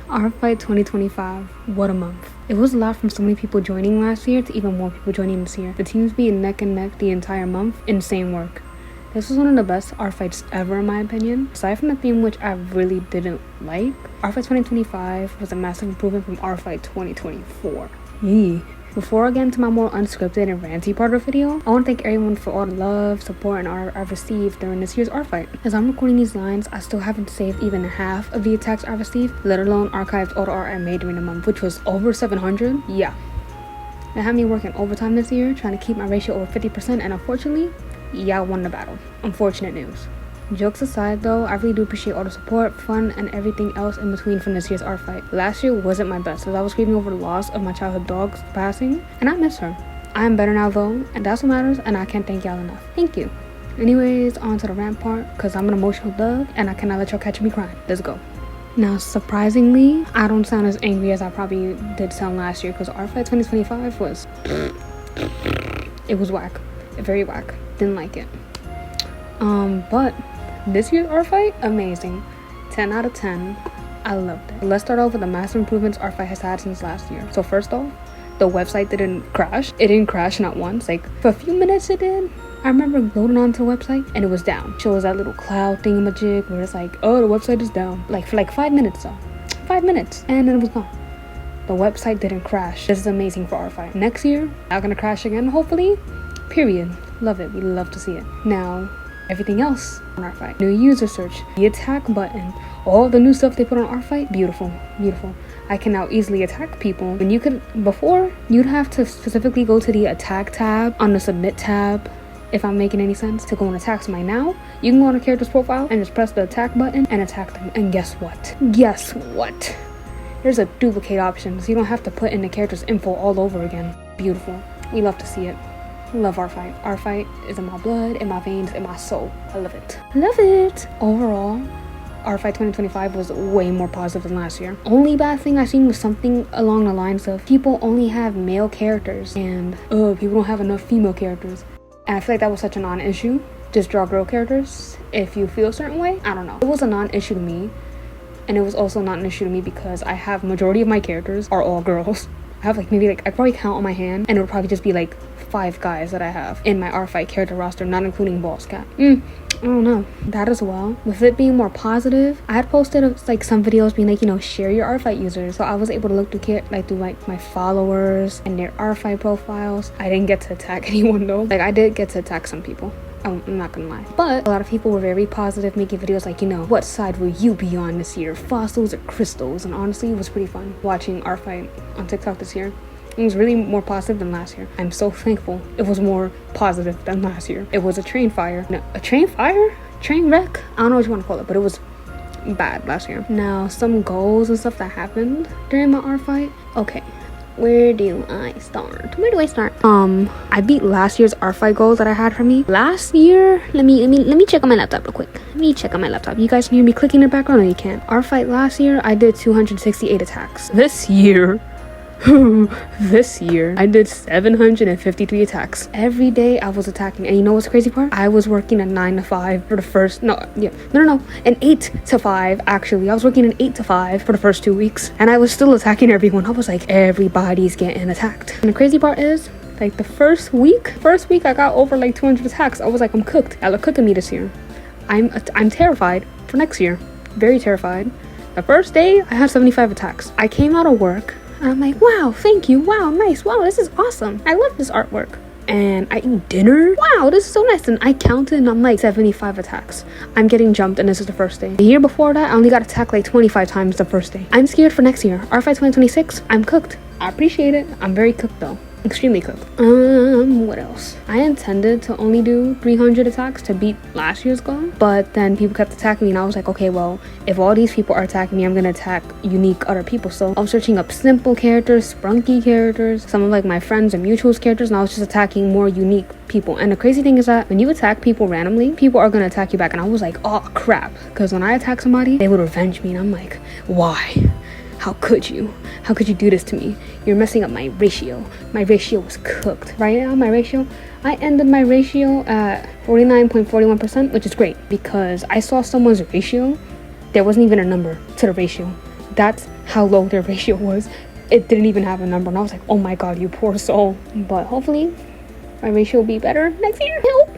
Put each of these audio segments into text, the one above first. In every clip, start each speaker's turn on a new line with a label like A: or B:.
A: Artfight 2025, what a month. It was a lot from so many people joining last year to even more people joining this year. The teams being neck and neck the entire month, insane work. This was one of the best Artfights ever in my opinion. Aside from the theme which I really didn't like, Artfight 2025 was a massive improvement from Artfight 2024. Yee. Before I get into my more unscripted and ranty part of the video, I want to thank everyone for all the love, support, and art I've received during this year's Artfight. As I'm recording these lines, I still haven't saved even half of the attacks I received, let alone archived all the art I made during the month, which was over 700. Yeah. It had me working overtime this year, trying to keep my ratio over 50%, and unfortunately, yeah, I won the battle. Unfortunate news. Jokes aside though, I really do appreciate all the support, fun, and everything else in between from this year's Artfight. Last year wasn't my best as I was grieving over the loss of my childhood dog's passing, and I miss her. I am better now though, and that's what matters, and I can't thank y'all enough. Thank you. Anyways, on to the rant part, because I'm an emotional thug, and I cannot let y'all catch me crying. Let's go. Now, surprisingly, I don't sound as angry as I probably did sound last year, because Artfight 2025 was... it was whack. Very whack. Didn't like it. But this year's Artfight, amazing. 10 out of 10. I loved it. Let's start off with the massive improvements Artfight has had since last year. So first off, the website didn't crash. It didn't crash not once. Like, for a few minutes it did. I remember loading onto the website and it was down. Shows that little cloud thingamajig where it's like, oh, the website is down. Like, for like 5 minutes though. 5 minutes. And then it was gone. The website didn't crash. This is amazing for Artfight. Next year, not gonna crash again, hopefully. Period. Love it. We love to see it. Now, everything else on Artfight. New user search, the attack button, all the new stuff they put on Artfight. Beautiful, beautiful. I can now easily attack people. When you could, before, you'd have to specifically go to the attack tab on the submit tab, if I'm making any sense, to go and attack somebody. Now, you can go on a character's profile and just press the attack button and attack them. And guess what? Guess what? There's a duplicate option, so you don't have to put in the character's info all over again. Beautiful. We love to see it. Love Artfight. Artfight is in my blood, in my veins, in my soul. I love it. Love it. Overall, Artfight 2025 was way more positive than last year. Only bad thing I seen was something along the lines of people only have male characters and people don't have enough female characters. And I feel like that was such a non-issue. Just draw girl characters if you feel a certain way. I don't know. It was a non-issue to me. And it was also not an issue to me because I have majority of my characters are all girls. I have like maybe like I probably count on my hand and it would probably just be like 5 guys that I have in my Artfight character roster, not including Boss Cat. I don't know. That as well. With it being more positive, I had posted like some videos being like, you know, share your Artfight users. So I was able to look through my followers and their Artfight profiles. I didn't get to attack anyone though. Like I did get to attack some people. I'm not gonna lie. But a lot of people were very positive, making videos like, you know, what side will you be on this year? Fossils or crystals? And honestly, it was pretty fun watching Artfight on TikTok this year. It was really more positive than last year. I'm so thankful it was more positive than last year. It was a train fire. No, a train fire? Train wreck? I don't know what you want to call it, but it was bad last year. Now, some goals and stuff that happened during my Artfight. Okay. Where do I start? Where do I start? I beat last year's Artfight goals that I had for me. Last year, let me check on my laptop real quick. Let me check on my laptop. You guys can hear me clicking in the background or you can't? Artfight last year, I did 268 attacks. This year, I did 753 attacks. Every day I was attacking, and you know what's the crazy part? I was working a 9 to 5 for the first an 8 to 5 actually. I was working an 8 to 5 for the first 2 weeks, and I was still attacking everyone. I was like, everybody's getting attacked. And the crazy part is, like the first week I got over like 200 attacks. I was like, I'm cooked. Y'all are cooking me this year. I'm terrified for next year. Very terrified. The first day I had 75 attacks. I came out of work and I'm like, wow, thank you, wow, nice, wow, this is awesome, I love this artwork. And I eat dinner, wow, this is so nice. And I counted and I'm like 75 attacks. I'm getting jumped and this is the first day. The year before that, I only got attacked like 25 times the first day. I'm scared for next year. Artfight 2026, I'm cooked. I appreciate it. I'm very cooked though. Extremely cooked. What else? I intended to only do 300 attacks to beat last year's goal, but then people kept attacking me and I was like, okay, well, if all these people are attacking me, I'm gonna attack unique other people. So I was searching up simple characters, sprunky characters, some of like my friends and mutuals characters, and I was just attacking more unique people. And the crazy thing is that when you attack people randomly, people are gonna attack you back. And I was like, oh crap, because when I attack somebody, they would revenge me, and I'm like, why? How could you? How could you do this to me? You're messing up my ratio. My ratio was cooked. Right now, my ratio, I ended my ratio at 49.41%, which is great because I saw someone's ratio. There wasn't even a number to the ratio. That's how low their ratio was. It didn't even have a number, and I was like, oh my god, you poor soul. But hopefully my ratio will be better next year. I hope.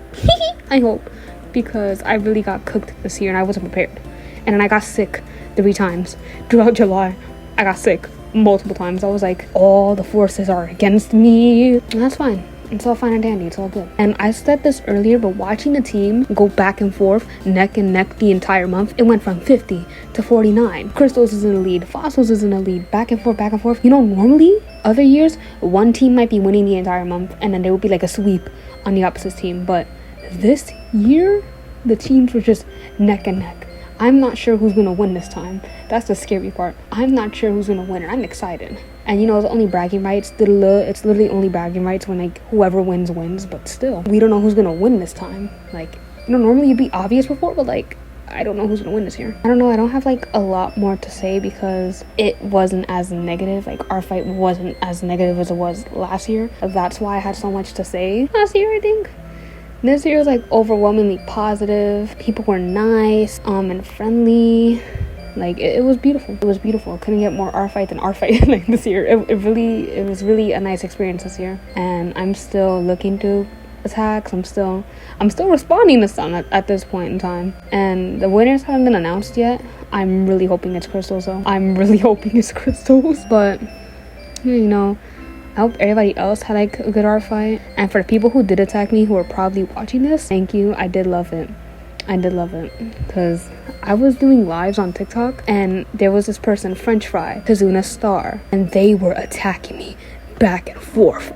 A: I hope, because I really got cooked this year and I wasn't prepared. And then I got sick 3 times throughout July. I got sick multiple times. I was like, all the forces are against me. And that's fine. It's all fine and dandy. It's all good. And I said this earlier, but watching the team go back and forth, neck and neck the entire month, it went from 50 to 49. Crystals is in the lead. Fossils is in the lead. Back and forth, back and forth. You know, normally, other years, one team might be winning the entire month, and then there would be like a sweep on the opposite team. But this year, the teams were just neck and neck. I'm not sure who's gonna win this time. That's the scary part. I'm not sure who's gonna win, and I'm excited. And you know, it's only bragging rights. It's literally only bragging rights when like whoever wins wins. But still, we don't know who's gonna win this time. Like, you know, normally it'd be obvious before, but like, I don't know who's gonna win this year. I don't know. I don't have like a lot more to say because it wasn't as negative. Like, Artfight wasn't as negative as it was last year. That's why I had so much to say last year, I think. This year was like overwhelmingly positive. People were nice and friendly. Like, it was beautiful. It was beautiful. Couldn't get more Artfight than Artfight like this year. It was really a nice experience this year. And I'm still looking to attacks. I'm still responding to some at this point in time. And the winners haven't been announced yet. I'm really hoping it's crystals though. I'm really hoping it's crystals. But you know, I hope everybody else had like a good Artfight. And for the people who did attack me, who are probably watching this, thank you. I did love it. Because I was doing lives on TikTok and there was this person, French Fry, Kazuna Star, and they were attacking me back and forth.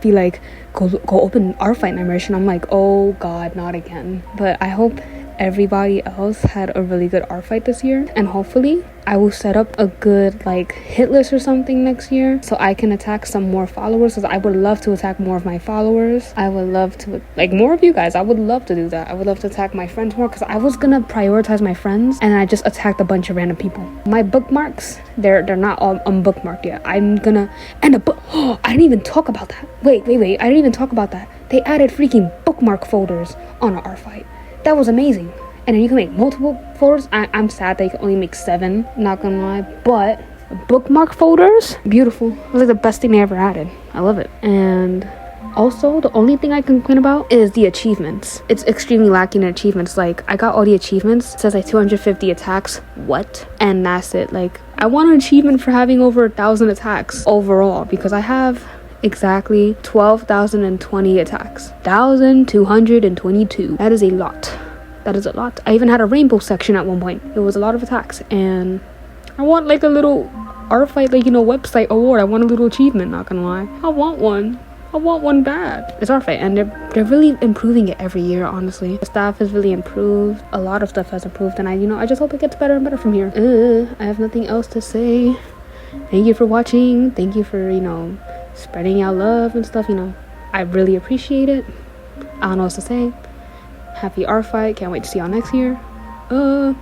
A: Be like, go open Artfight narration. I'm like, oh god, not again. But I hope everybody else had a really good Artfight this year, and hopefully I will set up a good like hit list or something next year so I can attack some more followers, because I would love to attack more of my followers. I would love to like more of you guys. I would love to do that. I would love to attack my friends more, because I was gonna prioritize my friends and I just attacked a bunch of random people. My bookmarks, they're not all unbookmarked yet. I'm gonna end a book. Oh, I didn't even talk about that. Wait, I didn't even talk about that. They added freaking bookmark folders on our Artfight. That was amazing. And then you can make multiple folders. I'm sad they can only make 7, not gonna lie. But bookmark folders, beautiful. It was like the best thing they ever added. I love it. And also, the only thing I can complain about is the achievements. It's extremely lacking in achievements. Like, I got all the achievements. It says like 250 attacks. What? And that's it. Like, I want an achievement for having over 1,000 attacks overall, because I have exactly 12,020 attacks. 1,222. That is a lot. I even had a rainbow section at one point. It was a lot of attacks, and I want like a little Artfight, like, you know, website award. I want a little achievement, not gonna lie. I want one bad. It's Artfight, and they're really improving it every year, honestly. The staff has really improved. A lot of stuff has improved, and I just hope it gets better and better from here. I have nothing else to say. Thank you for watching. Thank you for, you know, spreading out love and stuff. You know, I really appreciate it. I don't know what to say. Happy Artfight. Can't wait to see y'all next year. Bye.